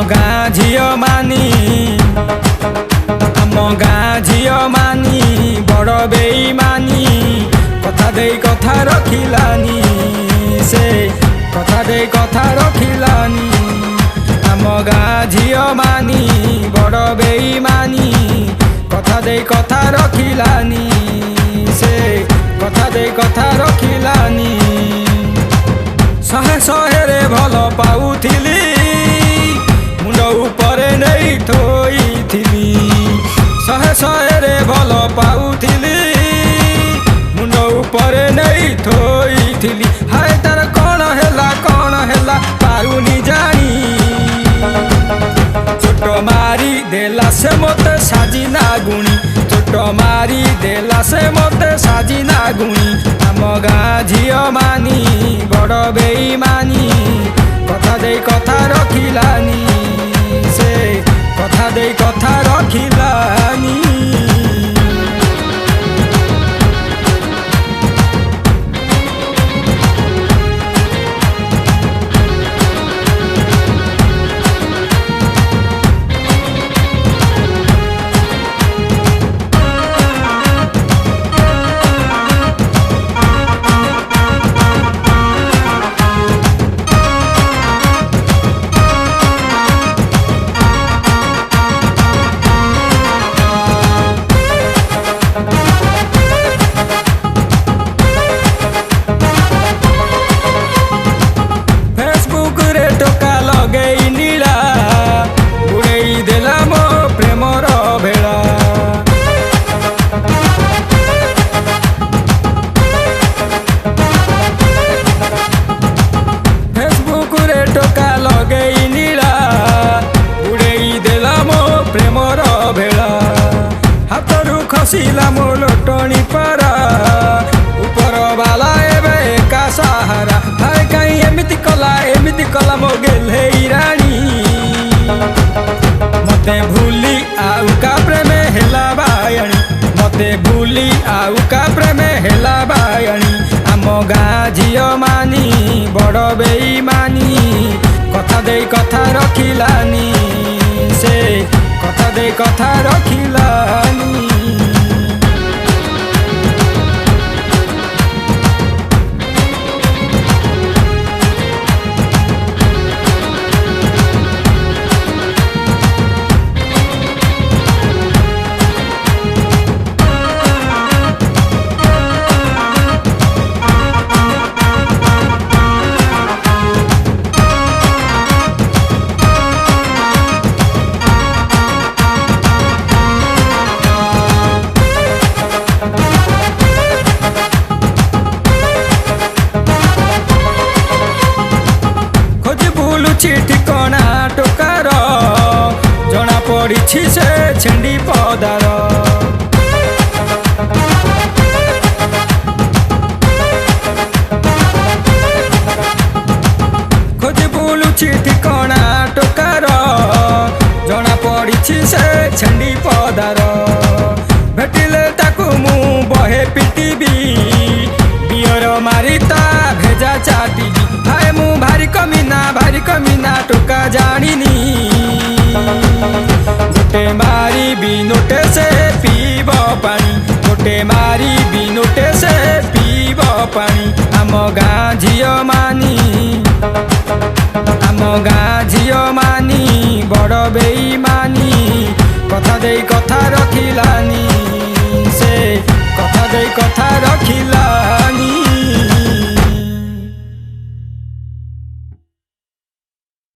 गाँ झियो मानी आम गाँ झियो मानी बड़ बेईमानी कथा दे कथा रखिलानी से कथा दे कथा रखिलानी आम गाँ झियो मानी बड़ बेईमानी कथा दे कथा रखिलानी से कथा दे कथा रखिलानी शहे शहे रे भल पाउथिली मुंड उपरे नहीं थोइथिली शहे शहे रे भल पाउथिली मुंड उपरे नहीं थोइथिली हाय तार कौन हेला पारुनी जानी चोट मारी देला से मते साजी ना गुणी चोट मारी देला से मते साजी ना गुणी आम गाँ झियो मानी बड़ बेईमानी कथा दे कथा रखिलानी से कथा दे कथा रखिलानी प्रेमर भेला हाथरू खसिला मो लोटणी पारा ऊपर बाला एबे एका सहारा हाय कहीं एमिति कला मो गेले रानी मते भूली आउ का प्रेम हेला बायणी मते भूली आउ का प्रेम हेला बायणी आम गाँ झियो मानी बड़ बेईमानी कथा दे कथा रखिलानी से कथा दे कथा रखिलानी ठिकना टोकार जना पड़ी से छेंडी पदार खोज बुलुछि ठिकना टोकार जना पड़ी से छेंडी पदार भेटिले ताकू मु बहे पिटिबी बियर मारिता भेजा चाटिबी हाय मु भारी कमीना टोका जानिनी गोटे मारी बिनोटे से पीब पानी गोटे मारी बिनोटे से पीब पानी आम गाँ झियो मानी बड़ बेईमानी कथा दे कथा रखिलानी से कथा दे कथा रखिला।